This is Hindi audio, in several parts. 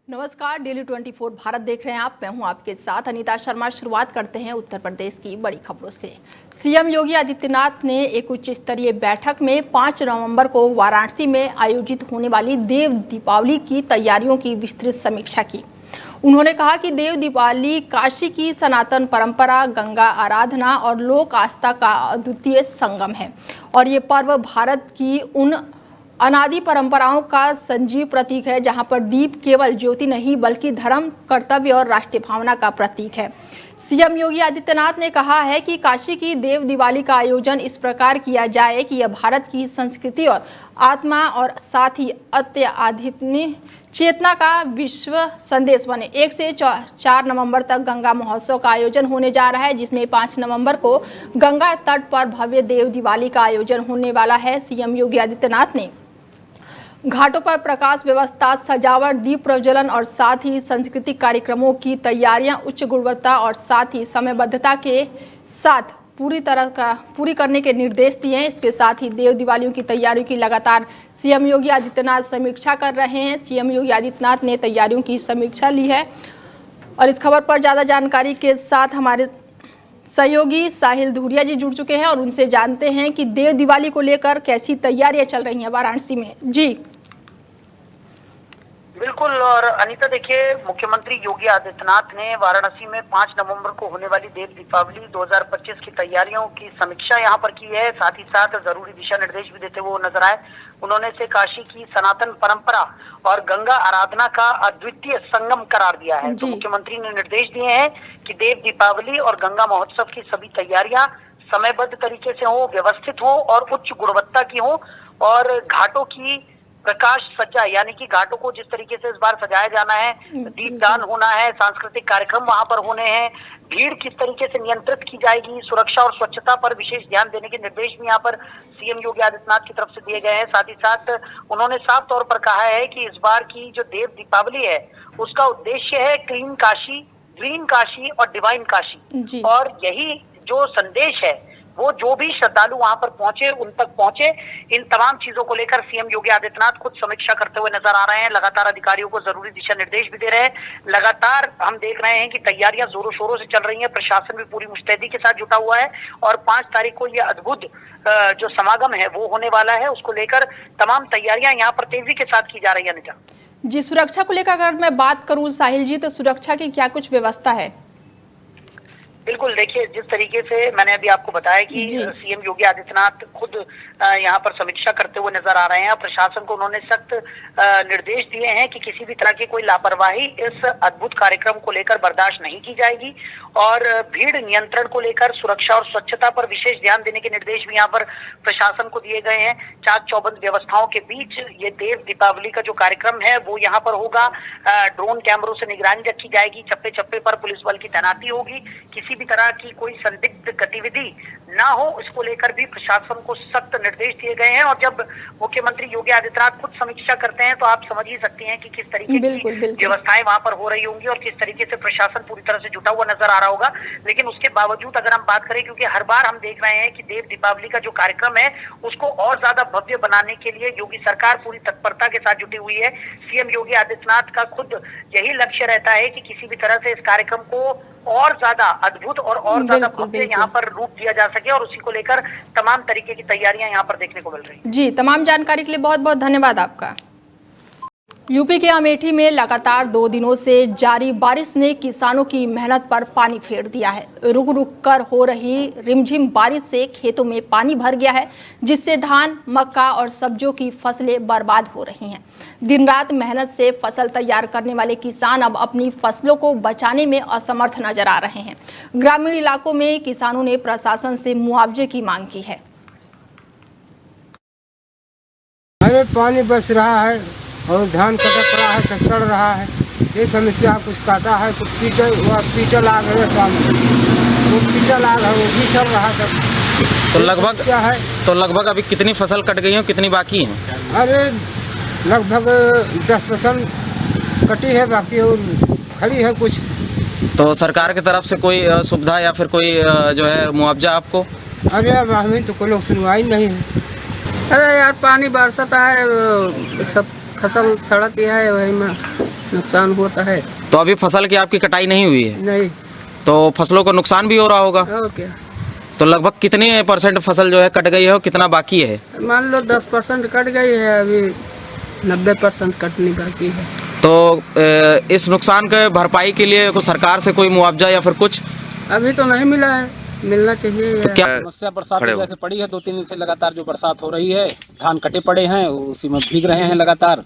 नमस्कार, डेली 24 भारत देख रहे हैं आप। मैं हूं आपके साथ अनीता शर्मा। शुरुआत करते हैं उत्तर प्रदेश की बड़ी खबरों से। सीएम योगी आदित्यनाथ ने एक उच्च स्तरीय बैठक में 5 नवंबर को वाराणसी में आयोजित होने वाली देव दीपावली की तैयारियों की विस्तृत समीक्षा की। उन्होंने कहा कि देव दीपावली काशी की सनातन परंपरा, गंगा आराधना और लोक आस्था का अद्वितीय संगम है और ये पर्व भारत की उन अनादि परंपराओं का संजीव प्रतीक है जहां पर दीप केवल ज्योति नहीं बल्कि धर्म, कर्तव्य और राष्ट्रीय भावना का प्रतीक है। सीएम योगी आदित्यनाथ ने कहा है कि काशी की देव दिवाली का आयोजन इस प्रकार किया जाए कि यह भारत की संस्कृति और आत्मा और साथ ही आध्यात्मिक चेतना का विश्व संदेश बने। 1 से 4 नवंबर तक गंगा महोत्सव का आयोजन होने जा रहा है, जिसमें 5 नवंबर को गंगा तट पर भव्य देव दिवाली का आयोजन होने वाला है। सीएम योगी आदित्यनाथ ने घाटों पर प्रकाश व्यवस्था, सजावट, दीप प्रज्वलन और साथ ही सांस्कृतिक कार्यक्रमों की तैयारियां उच्च गुणवत्ता और साथ ही समयबद्धता के साथ पूरी करने के निर्देश दिए हैं। इसके साथ ही देव दिवालियों की तैयारियों की लगातार सीएम योगी आदित्यनाथ समीक्षा कर रहे हैं। सीएम योगी आदित्यनाथ ने तैयारियों की समीक्षा ली है और इस खबर पर ज़्यादा जानकारी के साथ हमारे सहयोगी साहिल धूरिया जी जुड़ चुके हैं और उनसे जानते हैं कि देव दिवाली को लेकर कैसी तैयारियां चल रही हैं वाराणसी में। जी बिल्कुल। और अनीता, देखिए, मुख्यमंत्री योगी आदित्यनाथ ने वाराणसी में 5 नवंबर को होने वाली देव दीपावली 2025 की तैयारियों की समीक्षा यहां पर की है। साथ ही साथ जरूरी दिशा निर्देश भी देते हुए वो नजर आए। उन्होंने इसे काशी की सनातन परंपरा और गंगा आराधना का अद्वितीय संगम करार दिया है। तो मुख्यमंत्री ने निर्देश दिए हैं कि देव दीपावली और गंगा महोत्सव की सभी तैयारियां समयबद्ध तरीके से हो, व्यवस्थित हो और उच्च गुणवत्ता की हो। और घाटों की प्रकाश सज्जा, यानी कि घाटों को जिस तरीके से इस बार सजाया जाना है, दीपदान होना है, सांस्कृतिक कार्यक्रम वहां पर होने हैं, भीड़ किस तरीके से नियंत्रित की जाएगी, सुरक्षा और स्वच्छता पर विशेष ध्यान देने के निर्देश भी यहाँ पर सीएम योगी आदित्यनाथ की तरफ से दिए गए हैं। साथ ही साथ उन्होंने साफ तौर पर कहा है कि इस बार की जो देव दीपावली है उसका उद्देश्य है क्लीन काशी, ग्रीन काशी और डिवाइन काशी। और यही जो संदेश है वो जो भी श्रद्धालु वहां पर पहुंचे उन तक पहुंचे। इन तमाम चीजों को लेकर सीएम योगी आदित्यनाथ खुद समीक्षा करते हुए नजर आ रहे हैं। लगातार अधिकारियों को जरूरी दिशा निर्देश भी दे रहे हैं। लगातार हम देख रहे हैं कि तैयारियां जोरों शोरों से चल रही हैं। प्रशासन भी पूरी मुस्तैदी के साथ जुटा हुआ है और 5 तारीख को यह अद्भुत जो समागम है वो होने वाला है। उसको लेकर तमाम तैयारियां यहाँ पर तेजी के साथ की जा रही है। अनिता जी, सुरक्षा को लेकर अगर मैं बात करूं साहिल जी, तो सुरक्षा की क्या कुछ व्यवस्था है? बिल्कुल, देखिए, जिस तरीके से मैंने अभी आपको बताया कि सीएम योगी आदित्यनाथ खुद यहाँ पर समीक्षा करते हुए नजर आ रहे हैं। प्रशासन को उन्होंने सख्त निर्देश दिए हैं कि किसी भी तरह की कोई लापरवाही इस अद्भुत कार्यक्रम को लेकर बर्दाश्त नहीं की जाएगी और भीड़ नियंत्रण को लेकर सुरक्षा और स्वच्छता पर विशेष ध्यान देने के निर्देश भी यहाँ पर प्रशासन को दिए गए हैं। चाक चौबंद व्यवस्थाओं के बीच ये देव दीपावली का जो कार्यक्रम है वो यहाँ पर होगा। ड्रोन कैमरों से निगरानी रखी जाएगी, चप्पे चप्पे पर पुलिस बल की तैनाती होगी, किसी भी तरह की कोई संदिग्ध गतिविधि ना हो इसको लेकर भी प्रशासन को सख्त निर्देश दिए गए हैं। और जब मुख्यमंत्री योगी आदित्यनाथ खुद समीक्षा करते हैं तो आप समझ ही सकते हैं कि किस तरीके की व्यवस्थाएं वहां पर हो रही होंगी और किस तरीके से प्रशासन पूरी तरह से जुटा हुआ नजर आ रहा होगा। लेकिन उसके बावजूद अगर हम बात करें, क्योंकि हर बार हम देख रहे हैं कि देव दीपावली का जो कार्यक्रम है उसको और ज्यादा भव्य बनाने के लिए योगी सरकार पूरी तत्परता के साथ जुटी हुई है। सीएम योगी आदित्यनाथ का खुद यही लक्ष्य रहता है कि किसी भी तरह से इस कार्यक्रम को और ज्यादा अद्भुत और ज्यादा भव्य यहाँ पर रूप दिया जा सके और उसी को लेकर तमाम तरीके की तैयारियां यहाँ पर देखने को मिल रही हैं। जी, तमाम जानकारी के लिए बहुत बहुत धन्यवाद आपका। यूपी के अमेठी में लगातार 2 दिनों से जारी बारिश ने किसानों की मेहनत पर पानी फेर दिया है। रुक रुक कर हो रही रिमझिम बारिश से खेतों में पानी भर गया है, जिससे धान, मक्का और सब्जियों की फसलें बर्बाद हो रही हैं। दिन रात मेहनत से फसल तैयार करने वाले किसान अब अपनी फसलों को बचाने में असमर्थ नजर आ रहे हैं। ग्रामीण इलाकों में किसानों ने प्रशासन से मुआवजे की मांग की है। अरे पानी बस रहा है और धान कटक रहा है, सब सड़ रहा है। ये समस्या कुछ काटा है, कुछ कीटल आ गए, कुछ कीटल आ गए, वो भी सड़ रहा सब। तो लगभग अभी कितनी फसल कट गई है, कितनी बाकी है? अरे लगभग 10% कटी है, बाकी खड़ी है कुछ। तो सरकार की तरफ से कोई सुविधा या फिर कोई जो है मुआवजा आपको? अरे अब हमें तो कोई लोग सुनवाई नहीं है। अरे यार, पानी बरसता है, सब फसल सड़ती है, वही में नुकसान होता है। तो अभी फसल की आपकी कटाई नहीं हुई है, नहीं, तो फसलों को नुकसान भी हो रहा होगा। और क्या, तो लगभग कितने % फसल जो है कट गई है और कितना बाकी है? मान लो 10% कट गई है, अभी 90% कटनी बाकी है। तो इस नुकसान के भरपाई के लिए कोई सरकार से कोई मुआवजा या फिर कुछ? अभी तो नहीं मिला है, मिलना चाहिए। तो क्या समस्या बरसात की वजह से पड़ी है। 2-3 दिन से लगातार जो बरसात हो रही है, धान कटे पड़े हैं, उसी में भीग रहे हैं लगातार।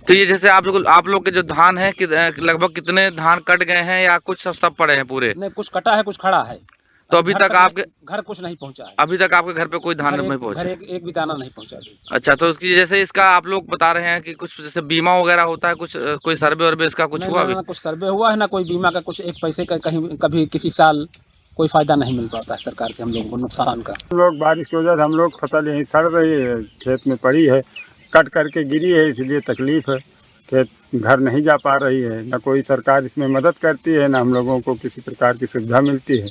तो ये जैसे आप लोग के जो धान है लगभग कितने धान कट गए हैं या कुछ सब पड़े हैं पूरे? नहीं, कुछ कटा है, कुछ खड़ा है। तो अभी तक आपके घर कुछ नहीं पहुंचा है। अभी तक आपके घर पे कोई धान नहीं पहुंचा? घर एक भी दाना नहीं पहुंचा अभी। अच्छा, तो उसकी जैसे इसका आप लोग बता रहे हैं कि कुछ जैसे बीमा वगैरह होता है, कुछ कोई सर्वे वर्वे इसका कुछ हुआ? ना कुछ सर्वे हुआ है, ना कोई बीमा का कुछ एक पैसे का कहीं कभी किसी साल कोई फायदा नहीं मिल पाता है सरकार से हम लोगों को नुकसान का। हम लोग बारिश की वजह से हम लोग फसल यहीं सड़ रही है, खेत में पड़ी है, कट करके गिरी है, इसलिए तकलीफ है। खेत घर नहीं जा पा रही है, ना कोई सरकार इसमें मदद करती है, ना हम लोगों को किसी प्रकार की सुविधा मिलती है।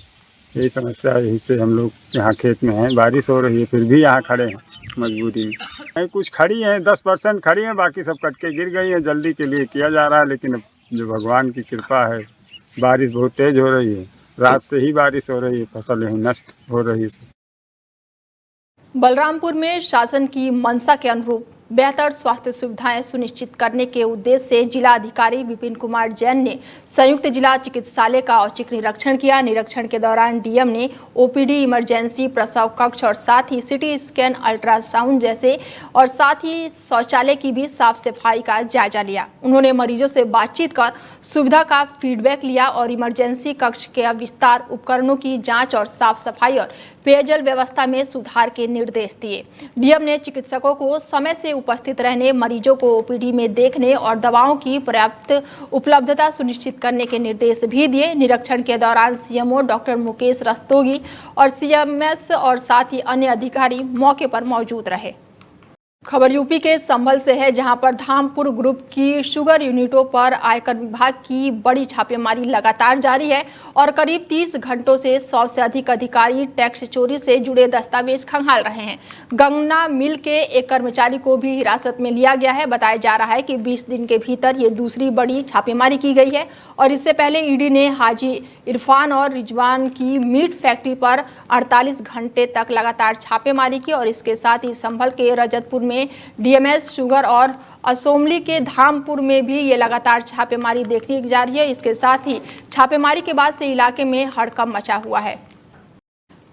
यही समस्या है, यही से हम लोग यहाँ खेत में हैं। बारिश हो रही है फिर भी यहाँ खड़े हैं मजबूरी में। नहीं, कुछ खड़ी हैं, 10% खड़ी हैं, बाकी सब कट के गिर गई हैं। जल्दी के लिए किया जा रहा है, लेकिन अब जो भगवान की कृपा है, बारिश बहुत तेज़ हो रही है, रात से ही बारिश हो रही है, फसल यहीं नष्ट हो रही है। बलरामपुर में शासन की मंशा के अनुरूप बेहतर स्वास्थ्य सुविधाएं सुनिश्चित करने के उद्देश्य से जिला अधिकारी विपिन कुमार जैन ने संयुक्त जिला चिकित्सालय का औचक निरीक्षण किया। निरीक्षण के दौरान डीएम ने ओपीडी, इमरजेंसी, प्रसव कक्ष और साथ ही सिटी स्कैन, अल्ट्रासाउंड जैसे और साथ ही शौचालय की भी साफ सफाई का जायजा लिया। उन्होंने मरीजों से बातचीत कर सुविधा का फीडबैक लिया और इमरजेंसी कक्ष के विस्तार, उपकरणों की जाँच और साफ सफाई और पेयजल व्यवस्था में सुधार के निर्देश दिए। डीएम ने चिकित्सकों को समय से उपस्थित रहने, मरीजों को ओपीडी में देखने और दवाओं की पर्याप्त उपलब्धता सुनिश्चित करने के निर्देश भी दिए। निरीक्षण के दौरान सीएमओ डॉक्टर मुकेश रस्तोगी और सीएमएस और साथ ही अन्य अधिकारी मौके पर मौजूद रहे। खबर यूपी के संभल से है, जहां पर धामपुर ग्रुप की शुगर यूनिटों पर आयकर विभाग की बड़ी छापेमारी लगातार जारी है और करीब 30 घंटों से 100 से अधिक अधिकारी टैक्स चोरी से जुड़े दस्तावेज खंगाल रहे हैं। गंगना मिल के एक कर्मचारी को भी हिरासत में लिया गया है। बताया जा रहा है कि 20 दिन के भीतर ये दूसरी बड़ी छापेमारी की गई है और इससे पहले ईडी ने हाजी इरफान और रिजवान की मीट फैक्ट्री पर 48 घंटे तक लगातार छापेमारी की और इसके साथ ही संभल के रजतपुर में डीएमएस शुगर और असोमली के धामपुर में भी ये लगातार छापेमारी देखने की जा रही है। इसके साथ ही छापेमारी के बाद से इलाके में हड़कंप मचा हुआ है।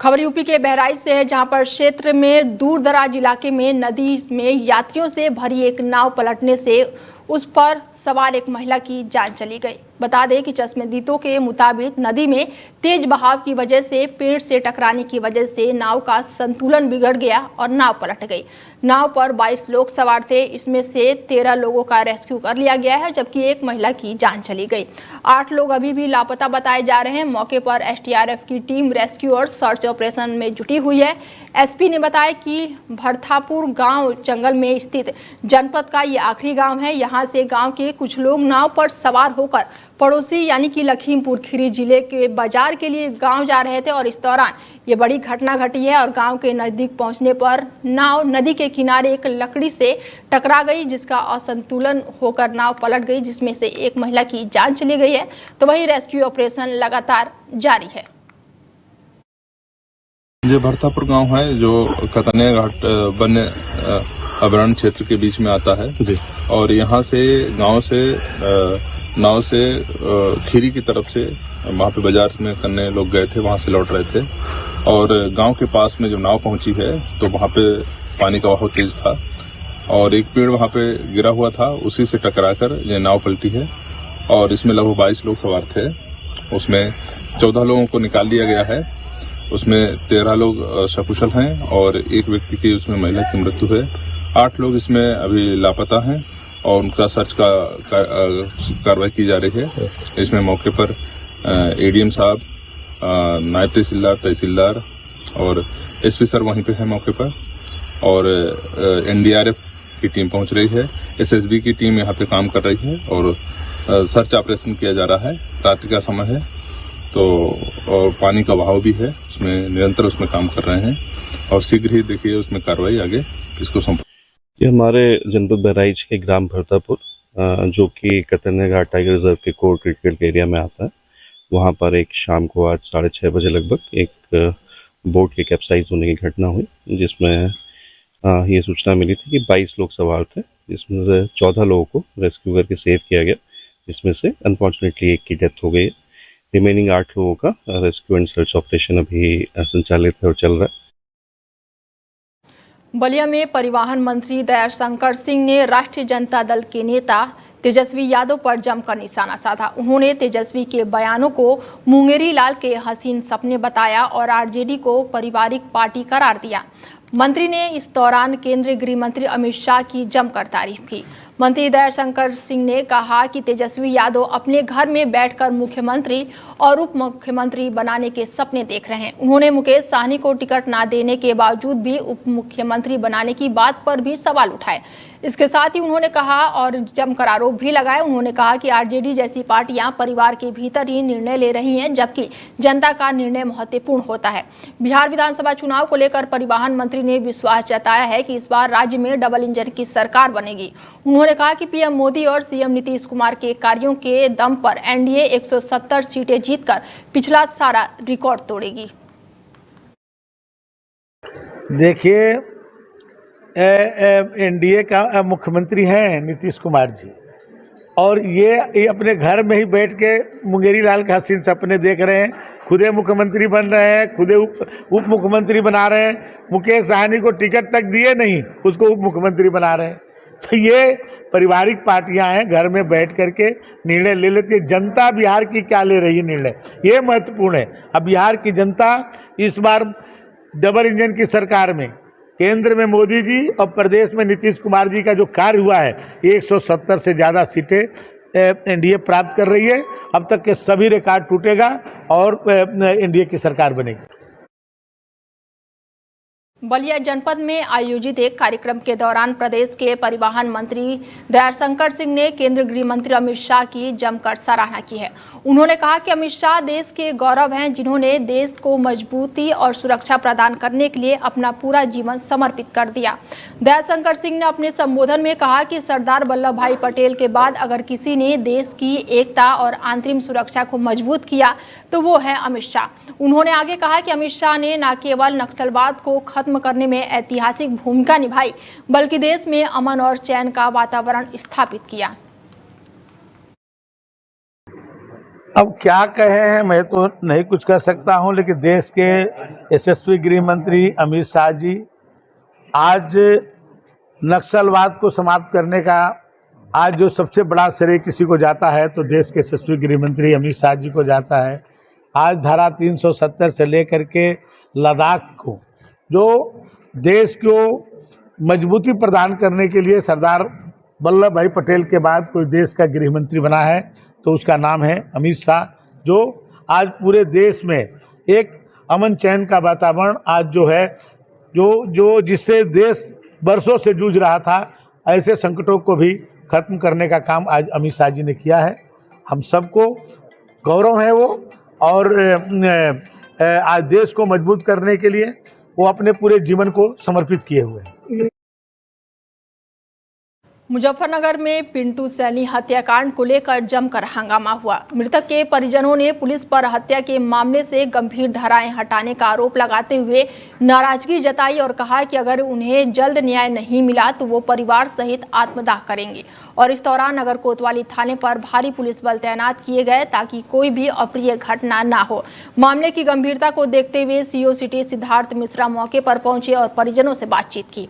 खबर यूपी के बहराइच से है, जहां पर क्षेत्र में दूर दराज इलाके में नदी में यात्रियों से भरी एक नाव पलटने से उस पर सवार एक महिला की जान चली गई। बता दें कि चश्मदीदों के मुताबिक नदी में तेज बहाव की वजह से पेड़ से टकराने की वजह से नाव का संतुलन बिगड़ गया और नाव पलट गई। नाव पर 22 लोग सवार थे, इसमें से 13 लोगों का रेस्क्यू कर लिया गया है, जबकि एक महिला की जान चली गई। 8 लोग अभी भी लापता बताए जा रहे हैं। मौके पर एसडीआरएफ की टीम रेस्क्यू और सर्च ऑपरेशन में जुटी हुई है। एसपी ने बताया कि भरथापुर गांव जंगल में स्थित जनपद का ये आखिरी गांव है। यहां से गांव के कुछ लोग नाव पर सवार होकर पड़ोसी यानी कि लखीमपुर खीरी जिले के बाजार के लिए गांव जा रहे थे और इस दौरान ये बड़ी घटना घटी है और गांव के नजदीक पहुंचने पर नाव नदी के किनारे एक लकड़ी से टकरा गई, जिसका असंतुलन होकर नाव पलट गई, जिसमें से एक महिला की जान चली गई है। तो वहीं रेस्क्यू ऑपरेशन लगातार जारी है। ये भरथापुर गांव है जो कतनिया घाट वन्य अभयारण्य क्षेत्र के बीच में आता है जी। और यहाँ से गांव से नाव से खीरी की तरफ से वहाँ पे बाजार में करने लोग गए थे, वहाँ से लौट रहे थे और गांव के पास में जब नाव पहुंची है तो वहाँ पे पानी का बहाव तेज था और एक पेड़ वहाँ पे गिरा हुआ था, उसी से टकराकर ये नाव पलटी है और इसमें लगभग 22 लोग सवार थे। उसमें 14 लोगों को निकाल लिया गया है, उसमें 13 लोग सकुशल हैं और एक व्यक्ति की उसमें महिला की मृत्यु है। 8 लोग इसमें अभी लापता हैं और उनका सर्च का कार्रवाई की जा रही है। इसमें मौके पर एडीएम साहब, नायब तहसीलदार, तहसीलदार और एसपी सर वहीं पे है मौके पर और एनडीआरएफ की टीम पहुंच रही है। एसएसबी की टीम यहाँ पे काम कर रही है और सर्च ऑपरेशन किया जा रहा है। रात्रि का समय है तो और पानी का बहाव भी है, उसमें निरंतर उसमें काम कर रहे हैं और शीघ्र ही देखिए उसमें कार्रवाई आगे इसको संपन्न। ये हमारे जनपद बहराइच के ग्राम भरतापुर जो कि कतरनी घाट टाइगर रिजर्व के कोर क्रिटिकल एरिया में आता है। वहाँ पर एक शाम को आज 6:30 बजे लगभग एक बोट के कैप्साइज होने की घटना हुई, जिसमें ये सूचना मिली थी कि 22 लोग सवार थे, जिसमें से 14 लोगों को रेस्क्यू करके सेव किया गया, जिसमें से अनफॉर्चुनेटली एक की डेथ हो गई है। रिमेनिंग 8 लोगों का रेस्क्यू एंड सर्च ऑपरेशन अभी संचालित है और चल रहा है। बलिया में परिवहन मंत्री दयाशंकर सिंह ने राष्ट्रीय जनता दल के नेता तेजस्वी यादव पर जमकर निशाना साधा। उन्होंने तेजस्वी के बयानों को मुंगेरी लाल के हसीन सपने बताया और आरजेडी को पारिवारिक पार्टी करार दिया। मंत्री ने इस दौरान केंद्रीय गृह मंत्री अमित शाह की जमकर तारीफ की। मंत्री दयाशंकर सिंह ने कहा कि तेजस्वी यादव अपने घर में बैठकर मुख्यमंत्री और उप मुख्यमंत्री बनाने के सपने देख रहे हैं। उन्होंने मुकेश सहनी को टिकट न देने के बावजूद भी उप मुख्यमंत्री बनाने की बात पर भी सवाल उठाए। इसके साथ ही उन्होंने कहा और जमकर आरोप भी लगाए। उन्होंने कहा कि आरजेडी जैसी पार्टियां परिवार के भीतर ही निर्णय ले रही हैं, जबकि जनता का निर्णय महत्वपूर्ण होता है। बिहार विधानसभा चुनाव को लेकर परिवहन मंत्री ने विश्वास जताया है कि इस बार राज्य में डबल इंजन की सरकार बनेगी। उन्होंने कहा कि पीएम मोदी और सीएम नीतीश कुमार के कार्यों के दम पर एनडीए 170 सीटें जीतकर पिछला सारा रिकॉर्ड तोड़ेगी। देखिए, एनडीए का मुख्यमंत्री हैं नीतीश कुमार जी, और ये अपने घर में ही बैठ के मुंगेरी लाल के हसीन सपने देख रहे हैं। खुदे मुख्यमंत्री बन रहे हैं, खुदे उप मुख्यमंत्री बना रहे हैं। मुकेश सहनी को टिकट तक दिए नहीं, उसको उप मुख्यमंत्री बना रहे हैं। तो ये पारिवारिक पार्टियां हैं, घर में बैठ करके निर्णय ले लेती है। जनता बिहार की क्या ले रही है निर्णय, ये महत्वपूर्ण है। अब बिहार की जनता इस बार डबल इंजन की सरकार में, केंद्र में मोदी जी और प्रदेश में नीतीश कुमार जी का जो कार्य हुआ है, 170 से ज़्यादा सीटें एनडीए प्राप्त कर रही है। अब तक के सभी रिकॉर्ड टूटेगा और एनडीए की सरकार बनेगी। बलिया जनपद में आयोजित एक कार्यक्रम के दौरान प्रदेश के परिवहन मंत्री दयाशंकर सिंह ने केंद्रीय गृह मंत्री अमित शाह की जमकर सराहना की है। उन्होंने कहा कि अमित शाह देश के गौरव हैं, जिन्होंने देश को मजबूती और सुरक्षा प्रदान करने के लिए अपना पूरा जीवन समर्पित कर दिया। दयाशंकर सिंह ने अपने संबोधन में कहा कि सरदार वल्लभ भाई पटेल के बाद अगर किसी ने देश की एकता और आंतरिक सुरक्षा को मजबूत किया तो वो है अमित शाह। उन्होंने आगे कहा कि अमित शाह ने न केवल नक्सलवाद को खत्म करने में ऐतिहासिक भूमिका निभाई, बल्कि देश में अमन और चैन का वातावरण स्थापित किया। अब क्या कहे हैं, मैं तो नहीं कुछ कह सकता हूं, लेकिन देश के यशस्वी गृह मंत्री अमित शाह जी आज नक्सलवाद को समाप्त करने का आज जो सबसे बड़ा श्रेय किसी को जाता है तो देश के यशस्वी गृह मंत्री अमित शाह जी को जाता है। आज धारा 370 से लेकर के लद्दाख को जो देश को मजबूती प्रदान करने के लिए सरदार वल्लभ भाई पटेल के बाद कोई देश का गृह मंत्री बना है तो उसका नाम है अमित शाह, जो आज पूरे देश में एक अमन चैन का वातावरण आज जो है जो जिससे देश बरसों से जूझ रहा था, ऐसे संकटों को भी खत्म करने का काम आज अमित शाह जी ने किया है। हम सबको गौरव है वो, और आज देश को मजबूत करने के लिए वो अपने पूरे जीवन को समर्पित किए हुए हैं। मुजफ्फरनगर में पिंटू सैनी हत्याकांड को लेकर जमकर हंगामा हुआ। मृतक के परिजनों ने पुलिस पर हत्या के मामले से गंभीर धाराएं हटाने का आरोप लगाते हुए नाराजगी जताई और कहा कि अगर उन्हें जल्द न्याय नहीं मिला तो वो परिवार सहित आत्मदाह करेंगे। और इस दौरान नगर कोतवाली थाने पर भारी पुलिस बल तैनात किए गए ताकि कोई भी अप्रिय घटना न हो। मामले की गंभीरता को देखते हुए सीओ सिटी सिद्धार्थ मिश्रा मौके पर पहुंचे और परिजनों से बातचीत की।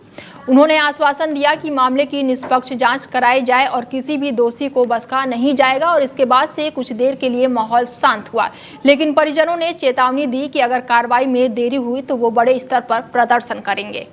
उन्होंने आश्वासन दिया कि मामले की निष्पक्ष जांच कराई जाए और किसी भी दोषी को बख्शा नहीं जाएगा। और इसके बाद से कुछ देर के लिए माहौल शांत हुआ, लेकिन परिजनों ने चेतावनी दी कि अगर कार्रवाई में देरी हुई तो वो बड़े स्तर पर प्रदर्शन करेंगे।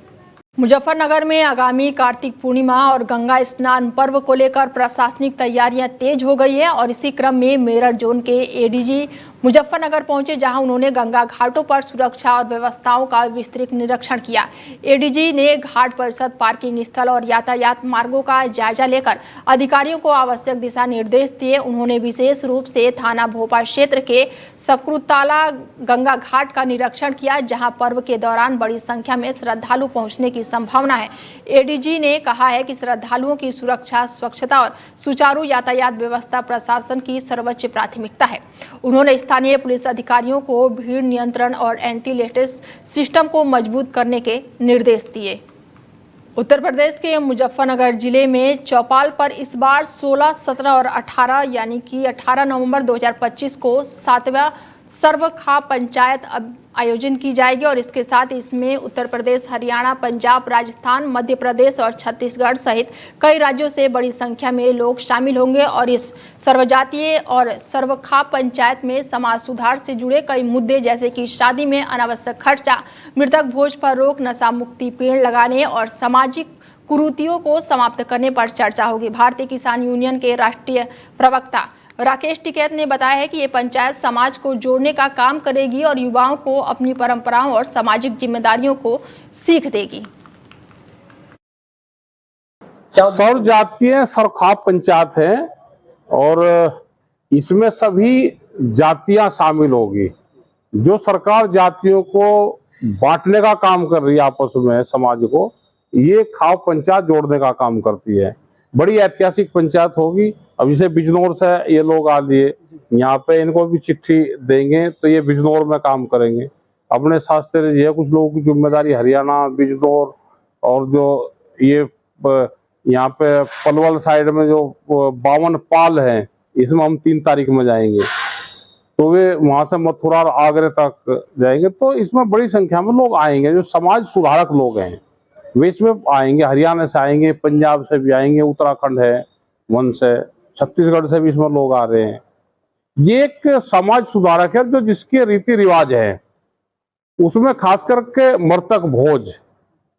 मुजफ्फरनगर में आगामी कार्तिक पूर्णिमा और गंगा स्नान पर्व को लेकर प्रशासनिक तैयारियां तेज हो गई है और इसी क्रम में मेरठ जोन के एडीजी मुजफ्फरनगर पहुंचे, जहां उन्होंने गंगा घाटों पर सुरक्षा और व्यवस्थाओं का विस्तृत निरीक्षण किया। एडीजी ने घाट परिषद, पार्किंग स्थल और यातायात मार्गों का जायजा लेकर अधिकारियों को आवश्यक दिशा निर्देश दिए। उन्होंने विशेष रूप से थाना भोपाल क्षेत्र के सकरुताला गंगा घाट का निरीक्षण किया, जहां पर्व के दौरान बड़ी संख्या में श्रद्धालु पहुंचने की संभावना है। एडीजी ने कहा है कि श्रद्धालुओं की सुरक्षा, स्वच्छता और सुचारू यातायात व्यवस्था प्रशासन की सर्वोच्च प्राथमिकता है। उन्होंने स्थानीय पुलिस अधिकारियों को भीड़ नियंत्रण और एंटी लेटेस्ट सिस्टम को मजबूत करने के निर्देश दिए। उत्तर प्रदेश के मुजफ्फरनगर जिले में चौपाल पर इस बार 16, 17 और 18 यानी कि 18 नवंबर 2025 को 7वां सर्व खाप पंचायत आयोजन की जाएगी और इसके साथ इसमें उत्तर प्रदेश, हरियाणा, पंजाब, राजस्थान, मध्य प्रदेश और छत्तीसगढ़ सहित कई राज्यों से बड़ी संख्या में लोग शामिल होंगे और इस सर्वजातीय और सर्वखाप पंचायत में समाज सुधार से जुड़े कई मुद्दे जैसे कि शादी में अनावश्यक खर्चा, मृतक भोज पर रोक, नशा मुक्ति, पेड़ लगाने और सामाजिक कुरीतियों को समाप्त करने पर चर्चा होगी। भारतीय किसान यूनियन के राष्ट्रीय प्रवक्ता राकेश टिकैत ने बताया है कि ये पंचायत समाज को जोड़ने का काम करेगी और युवाओं को अपनी परंपराओं और सामाजिक जिम्मेदारियों को सीख देगी। सर्वजातीय सरखाप पंचायत है और इसमें सभी जातियां शामिल होगी। जो सरकार जातियों को बांटने का काम कर रही है आपस में समाज को, ये खाप पंचायत जोड़ने का काम करती है। बड़ी ऐतिहासिक पंचायत होगी। अब जैसे बिजनौर से ये लोग आ लिए, यहाँ पे इनको भी चिट्ठी देंगे तो ये बिजनौर में काम करेंगे। अपने शास्त्र ये कुछ लोगों की जिम्मेदारी हरियाणा, बिजनौर और जो ये यहाँ पे पलवल साइड में जो 52 पाल है, इसमें हम 3 तारीख में जाएंगे तो वे वहां से मथुरा और आगरे तक जाएंगे। तो इसमें बड़ी संख्या में लोग आएंगे जो समाज सुधारक लोग हैं, वे इसमें आएंगे। हरियाणा से आएंगे, पंजाब से भी आएंगे, उत्तराखंड है, वन से, छत्तीसगढ़ से भी इसमें लोग आ रहे हैं। ये एक समाज सुधारक है जो जिसके रीति रिवाज है, उसमें खास करके मृतक भोज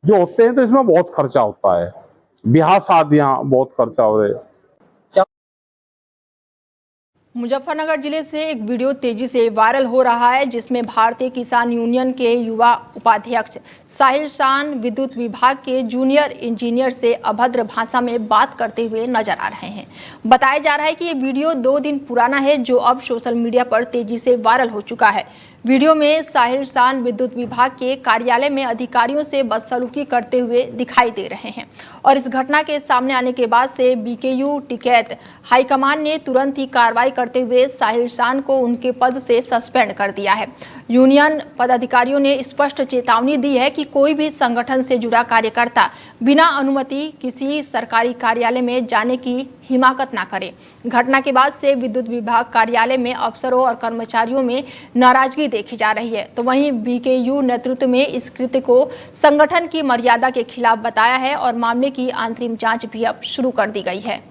जो होते हैं तो इसमें बहुत खर्चा होता है। ब्याह शादियां बहुत खर्चा हो रहे हैं। मुजफ्फरनगर जिले से एक वीडियो तेजी से वायरल हो रहा है, जिसमें भारतीय किसान यूनियन के युवा उपाध्यक्ष साहिल शान विद्युत विभाग के जूनियर इंजीनियर से अभद्र भाषा में बात करते हुए नजर आ रहे हैं। बताया जा रहा है कि ये वीडियो 2 दिन पुराना है, जो अब सोशल मीडिया पर तेजी से वायरल हो चुका है। वीडियो में साहिल शान विद्युत विभाग के कार्यालय में अधिकारियों से बदसलूकी करते हुए दिखाई दे रहे हैं और इस घटना के सामने आने के बाद से बीकेयू टिकैत हाईकमान ने तुरंत ही कार्रवाई करते हुए साहिल शान को उनके पद से सस्पेंड कर दिया है। यूनियन पदाधिकारियों ने स्पष्ट चेतावनी दी है कि कोई भी संगठन से जुड़ा कार्यकर्ता बिना अनुमति किसी सरकारी कार्यालय में जाने की हिमाकत ना करे। घटना के बाद से विद्युत विभाग कार्यालय में अफसरों और कर्मचारियों में नाराजगी देखी जा रही है। तो वहीं बीकेयू नेतृत्व में इस कृत्य को संगठन की मर्यादा के खिलाफ बताया है और मामले की आंतरिक जांच भी अब शुरू कर दी गई है।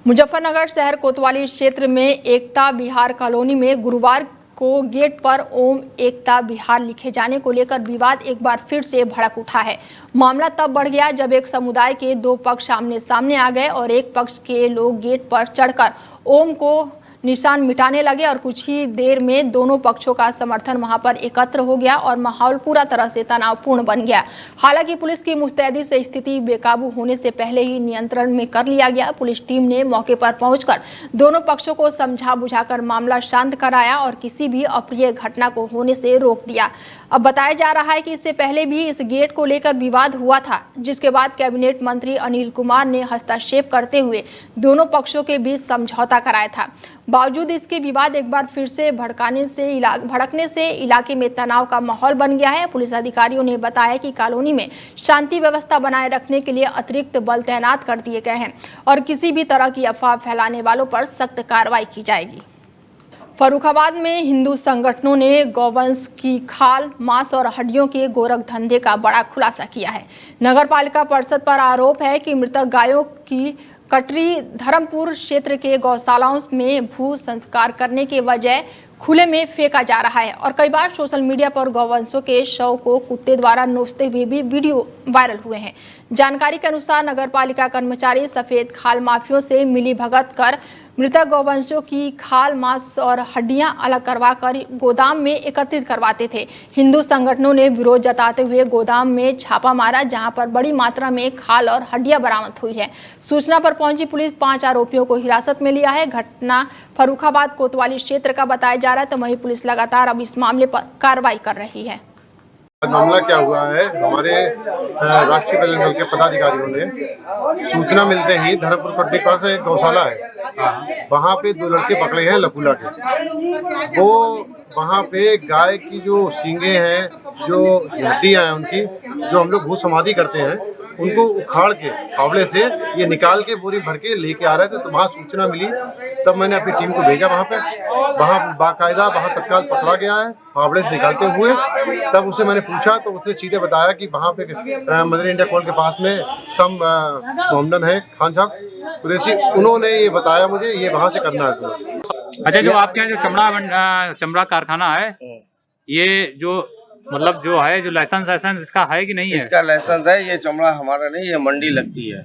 मुजफ्फरनगर शहर कोतवाली क्षेत्र में एकता विहार कॉलोनी में गुरुवार को गेट पर ओम एकता विहार लिखे जाने को लेकर विवाद एक बार फिर से भड़क उठा है। मामला तब बढ़ गया जब एक समुदाय के 2 पक्ष आमने सामने आ गए और एक पक्ष के लोग गेट पर चढ़कर ओम को निशान मिटाने लगे और कुछ ही देर में दोनों पक्षों का समर्थन वहां पर एकत्र हो गया और माहौल पूरा तरह से तनावपूर्ण बन गया। हालांकि पुलिस की मुस्तैदी से स्थिति बेकाबू होने से पहले ही नियंत्रण में कर लिया गया। पुलिस टीम ने मौके पर पहुंचकर दोनों पक्षों को समझा बुझाकर मामला शांत कराया और किसी भी अप्रिय घटना को होने से रोक दिया। अब बताया जा रहा है कि इससे पहले भी इस गेट को लेकर विवाद हुआ था, जिसके बाद कैबिनेट मंत्री अनिल कुमार ने हस्तक्षेप करते हुए दोनों पक्षों के बीच समझौता कराया था। बावजूद इसके विवाद एक बार फिर से भड़कने से इलाके में तनाव का माहौल बन गया है। पुलिस अधिकारियों ने बताया कि कॉलोनी में शांति व्यवस्था बनाए रखने के लिए अतिरिक्त बल तैनात कर दिए गए हैं और किसी भी तरह की अफवाह फैलाने वालों पर सख्त कार्रवाई की जाएगी। फर्रुखाबाद में हिंदू संगठनों ने गौवंश की खाल, मांस और हड्डियों के गोरख धंधे का बड़ा खुलासा किया है। नगर पालिका परिषद पर आरोप है कि मृतक गायों की कटरी धर्मपुर क्षेत्र के गौशालाओं में भू संस्कार करने के बजाय खुले में फेंका जा रहा है और कई बार सोशल मीडिया पर गौवंशों के शव को कुत्ते द्वारा नोचते हुए भी वीडियो वायरल हुए हैं। जानकारी के अनुसार नगर पालिका कर्मचारी सफेद खाल माफियों से मिलीभगत कर मृतक गौवंशों की खाल, मांस और हड्डियां अलग करवाकर गोदाम में एकत्रित करवाते थे। हिंदू संगठनों ने विरोध जताते हुए गोदाम में छापा मारा, जहां पर बड़ी मात्रा में खाल और हड्डियां बरामद हुई है। सूचना पर पहुंची पुलिस 5 आरोपियों को हिरासत में लिया है। घटना फर्रुखाबाद कोतवाली क्षेत्र का बताया जा रहा है, तो वहीं पुलिस लगातार अब इस मामले पर कार्रवाई कर रही है। मामला क्या हुआ है, हमारे राष्ट्रीय बजरंग दल के पदाधिकारियों ने सूचना मिलते ही धर्मपुर पट्टी पर एक गौशाला है, वहाँ पे 2 लड़के पकड़े हैं लकुला के। वो वहाँ पे गाय की जो सींगे हैं, जो हड्डियाँ हैं उनकी, जो हम लोग भू समाधि करते हैं, उनको उखाड़ के फावड़े से ये निकाल के बोरी भर के लेके आ रहे थे। तो वहाँ सूचना मिली, तब मैंने अपनी टीम को भेजा वहाँ पे। वहाँ बाकायदा वहाँ तत्काल पकड़ा गया है फावड़े से निकालते हुए। तब उसे मैंने पूछा तो उसने सीधे बताया कि वहाँ पे मदर इंडिया कॉल के पास में सम मोहम्मदन है खान साहब कुरैशी, उन्होंने ये बताया मुझे ये वहाँ से करना है। अच्छा, जो आपके यहाँ जो चमड़ा कारखाना है, ये जो मतलब जो है, जो लाइसेंस इसका है कि नहीं है? इसका लाइसेंस है, ये चमड़ा हमारा नहीं, ये मंडी लगती है।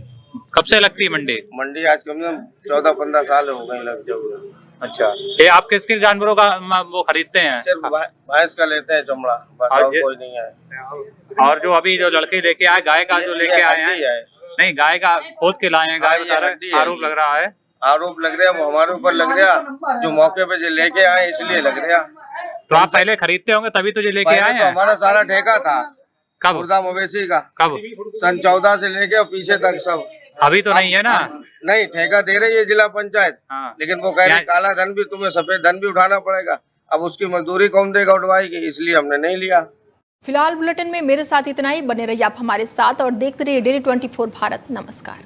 कब से लगती है मंडी? मंडी आज कम से कम 14-15 साल हो गए लग जाओगे। अच्छा, ये आप किस किस जानवरों का वो खरीदते हैं? सिर्फ भैंस का लेते हैं चमड़ा, कोई नहीं है। और जो अभी जो लड़के लेके आए, गाय का जो लेके आए हैं, नहीं गाय का खोद के लाए हैं, गाय बता रहे, आरोप लग रहा है। आरोप लग रहा है, वो हमारे ऊपर लग रहा, जो मौके पे जो लेके आए इसलिए लग रहा। तो आप पहले खरीदते होंगे तभी तो जो लेके आए हैं? तो हमारा सारा ठेका था। कब? मुर्दा मवेशी का। कब? सन 14 से लेके और पीछे तक सब। अभी तो नहीं है ना? नहीं, ठेका दे रही है जिला पंचायत। लेकिन वो कह रही काला धन भी, तुम्हें सफेद धन भी उठाना पड़ेगा। अब उसकी मजदूरी कौन देगा उठवाई की, इसलिए हमने नहीं लिया। फिलहाल बुलेटिन में मेरे साथ इतना ही। बने रहिए आप हमारे साथ और देखते रहिए डेली 24 भारत। नमस्कार।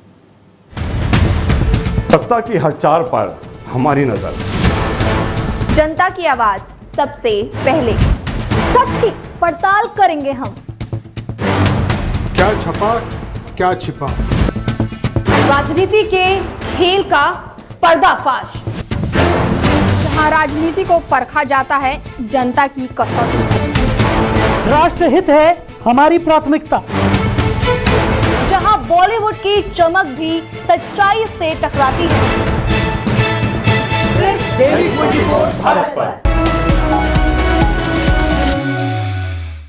सत्ता की हर चाल पर हमारी नजर, जनता की आवाज सबसे पहले, सच की पड़ताल करेंगे हम। क्या छपा क्या छिपा, राजनीति के खेल का पर्दाफाश, जहां राजनीति को परखा जाता है जनता की कसौटी। राष्ट्रहित है हमारी प्राथमिकता, जहां बॉलीवुड की चमक भी सच्चाई से टकराती है। डेली 24 भारत पर।